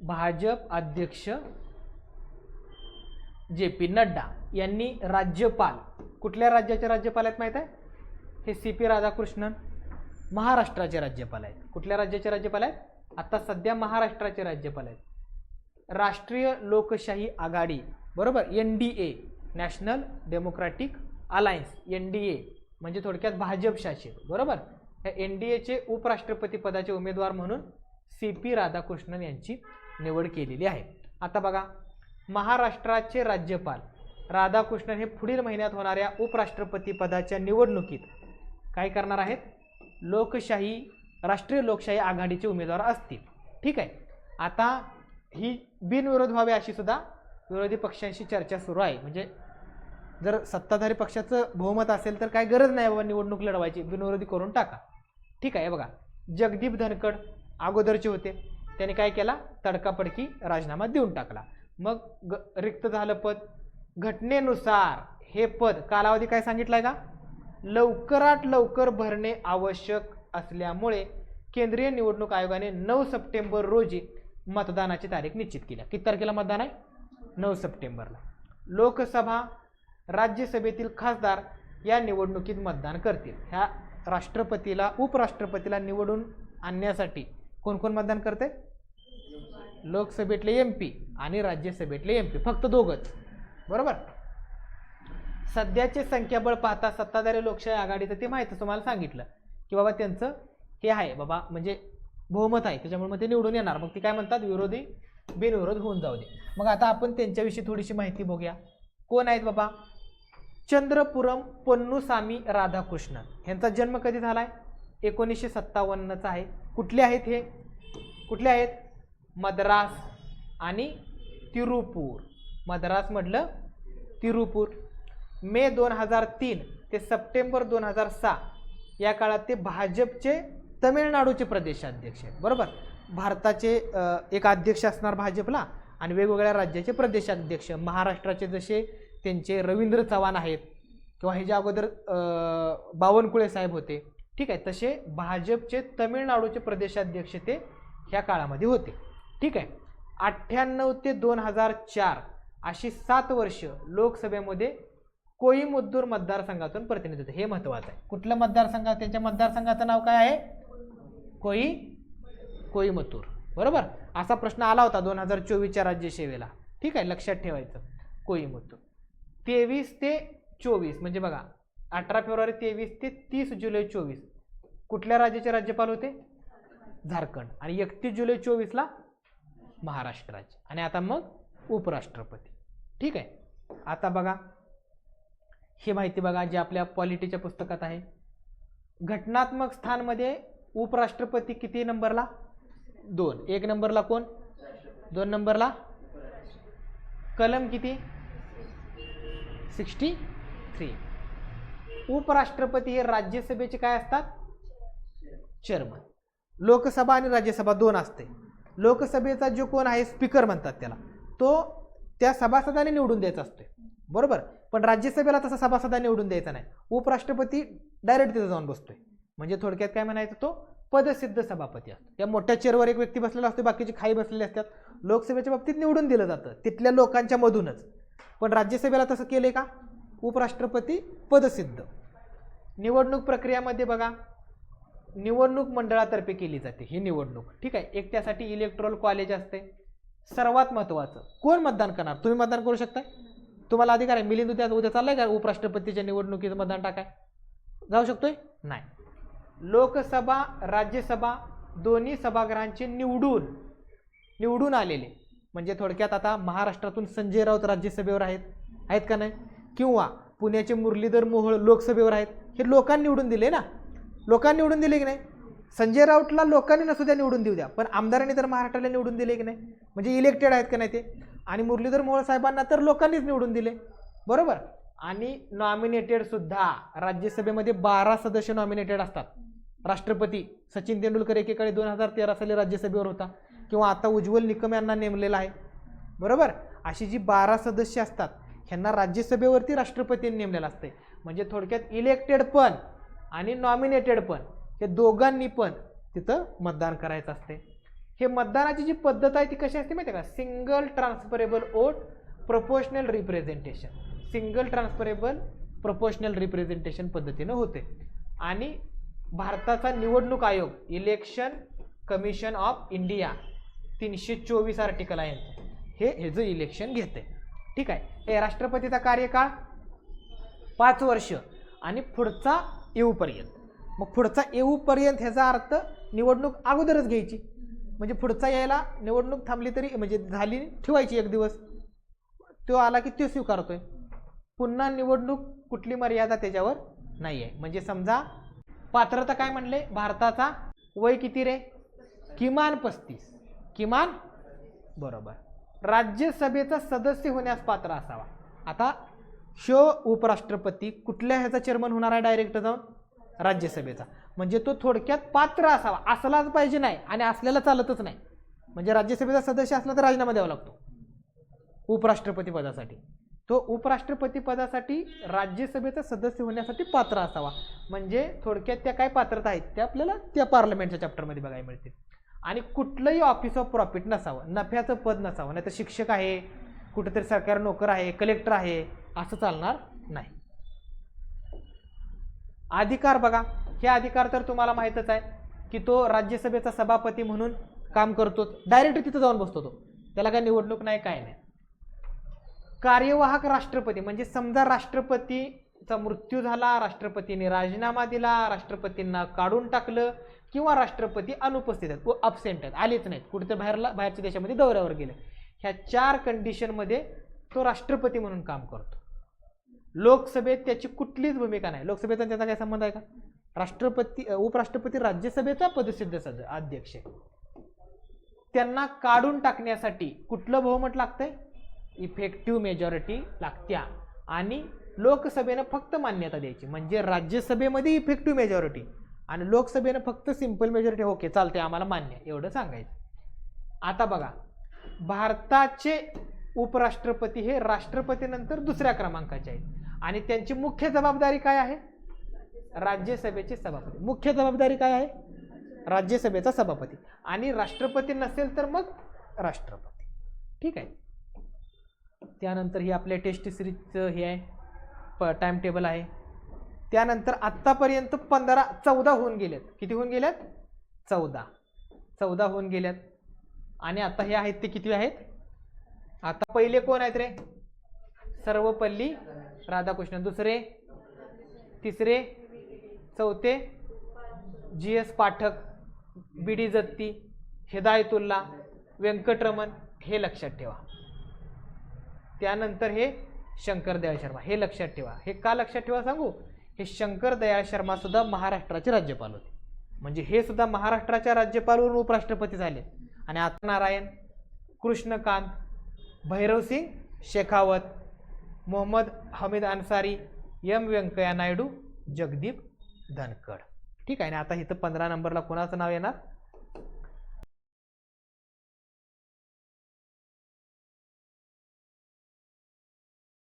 भाजप अध्यक्ष J P Nadda यांनी राज्यपाल, कुठल्या राज्याचे राज्यपाल आहेत माहित आहे? हे सी पी राधाकृष्णन, महाराष्ट्राचे राज्यपाल आहेत. कुठल्या राज्याचे राज्यपाल आहेत? आता सध्या महाराष्ट्राचे राज्यपाल आहेत. राष्ट्रीय लोकशाही आघाडी, बरोबर, NDA, national democratic alliance, NDA म्हणजे थोडक्यात भाजप शासित, बरोबर. या NDAचे उपराष्ट्रपती पदाचे उमेदवार म्हणून सी पी राधाकृष्णन यांची निवड केलेली आहे. आता बघा, महाराष्ट्राचे राज्यपाल राधाकृष्णन हे पुढील महिन्यात होणाऱ्या उपराष्ट्रपती पदाच्या निवडणुकीत काय करणार आहेत? राष्ट्रीय लोकशाही आघाडीचे उमेदवार असतील. ठीक आहे. आता ही बिनविरोध व्हावी अशी सुद्धा विरोधी पक्षांशी चर्चा सुरू आहे. म्हणजे जर सत्ताधारी पक्षाचं बहुमत असेल तर काय गरज नाही बाबा निवडणूक लढवायची, बिनविरोधी करून टाका. ठीक आहे. बघा, जगदीप धनखड अगोदरचे होते, त्यांनी काय केला? तडकाफडकी राजीनामा देऊन टाकला. मग रिक्त झालं पद. घटनेनुसार हे पद कालावधी काय सांगितलाय का? लवकरात लवकर भरणे आवश्यक असल्यामुळे केंद्रीय निवडणूक आयोगाने 9 सप्टेंबर रोजी मतदानाची तारीख निश्चित केली. किती तारखेला मतदान आहे? 9 सप्टेंबरला. लोकसभा, राज्यसभेतील खासदार या निवडणुकीत मतदान करतील. ह्या राष्ट्रपतीला, उपराष्ट्रपतीला निवडून आणण्यासाठी कोण कोण मतदान करते? लोकसभेतले MP आणि राज्यसभेतले MP, फक्त दोघच, बरोबर. सध्याचे संख्याबळ पाहता सत्ताधारी लोकशाही आघाडीचं ते माहिती तुम्हाला सांगितलं की बाबा त्यांचं हे आहे बाबा, म्हणजे बहुमत आहे, त्याच्यामुळे मग ते निवडून येणार. मग ते काय म्हणतात? विरोधी बिनविरोध होऊन जाऊ दे. मग आता आपण त्यांच्याविषयी थोडीशी माहिती बघूया. कोण आहेत बाबा? चंद्रपुरम पोन्नुसामी राधाकृष्णन. यांचा जन्म कधी झालाय? 1957चा आहे. कुठले आहेत हे? कुठले आहेत? मद्रास आणि तिरुपूर. मद्रास म्हटलं, तिरुपूर. मे 2003 ते सप्टेंबर 2006 या काळात ते भाजपचे तमिळनाडूचे प्रदेशाध्यक्ष आहेत, बरोबर. भारताचे एक अध्यक्ष असणार भाजपला आणि वेगवेगळ्या राज्याचे प्रदेशाध्यक्ष. महाराष्ट्राचे जसे त्यांचे रवींद्र चव्हाण आहेत किंवा हे जे अगोदर बावनकुळे साहेब होते, ठीक आहे, तसे भाजपचे तमिळनाडूचे प्रदेशाध्यक्ष ते ह्या काळामध्ये होते. ठीक आहे. 98 ते 2004 अशी 7 वर्ष लोकसभेमध्ये कोईमुत्तूर मतदारसंघातून प्रतिनिधित्व. हे महत्वाचं आहे. कुठलं मतदारसंघ? त्यांच्या मतदारसंघाचं नाव काय आहे? कोईमुत्तूर, बरोबर. असा प्रश्न आला होता 2024च्या राज्यसेवेला. ठीक आहे, लक्षात ठेवायचं. कोईमुत्तूर. 23 ते 24 म्हणजे बघा, 18 फेब्रुवारी 23 ते 30 जुलै 24 कुठल्या राज्याचे राज्यपाल होते? झारखंड. आणि 31 जुलै 24ला महाराष्ट्राचे. आणि आता मग उपराष्ट्रपती. ठीक आहे. आता बघा, ही माहिती बघा जी आपल्या पॉलिटीच्या पुस्तकात आहे. घटनात्मक स्थानमध्ये उपराष्ट्रपती किती नंबरला? 2. 1 नंबरला कोण? 2 नंबरला कलम किती? 63. उपराष्ट्रपती हे राज्यसभेचे काय असतात? चेअरमन. लोकसभा आणि राज्यसभा 2 असते. लोकसभेचा जो कोण आहे स्पीकर म्हणतात त्याला, तो त्या सभासदाने निवडून द्यायचा असतो, बरोबर. पण राज्यसभेला तसा सभासदा निवडून द्यायचा नाही. उपराष्ट्रपती डायरेक्ट तिथे जाऊन बसतोय. म्हणजे थोडक्यात काय म्हणायचं, तो पदसिद्ध सभापती असतो. त्या मोठ्या चेअरवर एक व्यक्ती बसलेला असतो, बाकीचे खाली बसलेले असतात. लोकसभेच्या बाबतीत निवडून दिलं जातं तिथल्या लोकांच्या मधूनच. पण राज्यसभेला तसं केलंय का? उपराष्ट्रपती पदसिद्ध. निवडणूक प्रक्रियामध्ये बघा, निवडणूक मंडळातर्फे केली जाते ही निवडणूक. ठीक आहे. एक त्यासाठी इलेक्टोरल कॉलेज असते. सर्वात महत्त्वाचं, कोण मतदान करणार? तुम्ही मतदान करू शकता. तुम्हाला अधिकार आहे. मिलिंद उद्या चाललाय का उपराष्ट्रपतीच्या निवडणुकीचं मतदान टाकाय? जाऊ शकतोय? नाही. लोकसभा, राज्यसभा दोन्ही सभागृहांचे निवडून आलेले, म्हणजे थोडक्यात आता महाराष्ट्रातून संजय राऊत राज्यसभेवर आहेत का नाही? किंवा पुण्याचे मुरलीधर मोहोळ लोकसभेवर आहेत. हे लोकांनी निवडून दिले ना. लोकांनी निवडून दिले की नाही? संजय राऊतला लोकांनी नसुद्या निवडून देऊ द्या, पण आमदारांनी तर महाराष्ट्राला निवडून दिले की नाही? म्हणजे इलेक्टेड आहेत का नाही ते? आणि मुरलीधर मोहोळ साहेबांना तर लोकांनीच निवडून दिले, बरोबर. आणि नॉमिनेटेड सुद्धा राज्यसभेमध्ये 12 सदस्य नॉमिनेटेड असतात. राष्ट्रपती सचिन तेंडुलकर एकेकाळी 2013 साली राज्यसभेवर होता, किंवा आता उज्ज्वल निकम यांना नेमलेला आहे, बरोबर. अशी जी 12 सदस्य असतात ह्यांना राज्यसभेवरती राष्ट्रपतींनी नेमलेलं असते. म्हणजे थोडक्यात इलेक्टेड पण आणि नॉमिनेटेड पण हे दोघांनी पण तिथं मतदान करायचं असते. हे मतदानाची जी पद्धत आहे ती कशी असते माहिती आहे का? Single transferable vote proportional representation, single transferable proportional representation पद्धतीनं होते. आणि भारताचा निवडणूक आयोग election commission of India 324 article आहे हे जे इलेक्शन घेते. ठीक आहे. हे राष्ट्रपतीचा कार्यकाळ 5 वर्ष आणि पुढचा येऊपर्यंत. मग पुढचा येऊपर्यंत ह्याचा अर्थ निवडणूक अगोदरच घ्यायची, म्हणजे पुढचा यायला निवडणूक थांबली तरी म्हणजे झाली ठेवायची एक दिवस, तो आला की तो स्वीकारतोय. पुन्हा निवडणूक कुठली मर्यादा त्याच्यावर नाही आहे. म्हणजे समजा पात्रता काय म्हणले, भारताचा वय किती रे? किमान 35, किमान बरोबर. राज्यसभेचा सदस्य होण्यास पात्र असावा. आता शो उपराष्ट्रपती कुठल्या ह्याचा चेअरमन होणार आहे? डायरेक्ट जाऊन राज्यसभेचा. म्हणजे तो थोडक्यात पात्र असावा, असलाच पाहिजे नाही आणि असल्याला चालतच नाही. म्हणजे राज्यसभेचा सदस्य असला तर राजीनामा द्यावा लागतो उपराष्ट्रपती पदासाठी. तो उपराष्ट्रपती पदासाठी राज्यसभेचा सदस्य होण्यासाठी पात्र असावा. म्हणजे थोडक्यात त्या काय पात्रता आहेत त्या आपल्याला त्या पार्लमेंटच्या चॅप्टरमध्ये बघायला मिळतील. आणि कुठलंही ऑफिस ऑफ प्रॉफिट नसावं, नफ्याचं पद नसावं. नाही तर शिक्षक आहे, कुठेतरी सरकारी नोकर आहे, कलेक्टर आहे, असं चालणार नाही. अधिकार बघा, हे अधिकार तर तुम्हाला माहीतच आहे की तो राज्यसभेचा सभापती म्हणून काम करतो, डायरेक्ट तिथं जाऊन बसतो तो, त्याला काय निवडणूक नाही काय नाही. कार्यवाहक राष्ट्रपती म्हणजे समजा राष्ट्रपतीचा मृत्यू झाला, राष्ट्रपतीने राजीनामा दिला, राष्ट्रपतींना काढून टाकलं किंवा राष्ट्रपती अनुपस्थित आहेत, अबसेंट आहेत, आलेच नाहीत, कुठेतरी बाहेरच्या देशामध्ये दौऱ्यावर गेले, ह्या 4 कंडिशनमध्ये तो राष्ट्रपती म्हणून काम करतो. लोकसभेत त्याची कुठलीच भूमिका नाही. लोकसभेचा त्याचा काय संबंध आहे का? राष्ट्रपती उपराष्ट्रपती राज्यसभेचा पदसिद्ध अध्यक्ष, त्यांना काढून टाकण्यासाठी कुठलं बहुमत लागतंय? इफेक्टिव्ह मेजॉरिटी लागत्या. आणि लोकसभेनं फक्त मान्यता द्यायची. म्हणजे राज्यसभेमध्ये इफेक्टिव्ह मेजॉरिटी आणि लोकसभेनं फक्त सिंपल मेजॉरिटी, ओके चालते आम्हाला मान्य, एवढं सांगायचं. आता बघा, भारताचे उपराष्ट्रपती हे राष्ट्रपतीनंतर दुसऱ्या क्रमांकाचे आहेत आणि त्यांची मुख्य जबाबदारी काय आहे? राज्यसभेचे सभापती. मुख्य जबाबदारी काय आहे? राज्यसभेचा सभापती. आणि राष्ट्रपती नसेल तर मग राष्ट्रपती. ठीक आहे. त्यानंतर ही आपल्या टेस्ट सिरीजचं हे आहे टाइम टेबल आहे. त्यानंतर आत्तापर्यंत 14 होऊन गेलेत. किती होऊन गेल्यात? 14 होऊन गेल्यात. आणि आता हे आहेत ते किती आहेत? आता पहिले कोण आहेत रे? सर्वपल्ली राधाकृष्णन. दुसरे, तिसरे, चौथे GS पाठक, BD जत्ती, हिदायतुल्ला, व्यंकटरमण, हे लक्षात ठेवा. त्यानंतर हे शंकर दयाळ शर्मा, हे लक्षात ठेवा. हे का लक्षात ठेवा सांगू? हे शंकर दयाळ शर्मा सुद्धा महाराष्ट्राचे राज्यपाल होते. म्हणजे हे सुद्धा महाराष्ट्राच्या राज्यपालवरून उपराष्ट्रपती झाले. आणि आता नारायण, कृष्णकांत, भैरवसिंग शेखावत, मोहम्मद हमीद अन्सारी, M व्यंकय्या नायडू, जगदीप धनखड. ठीक आहे ना. आता इथं 15 नंबरला कोणाचं नाव येणार?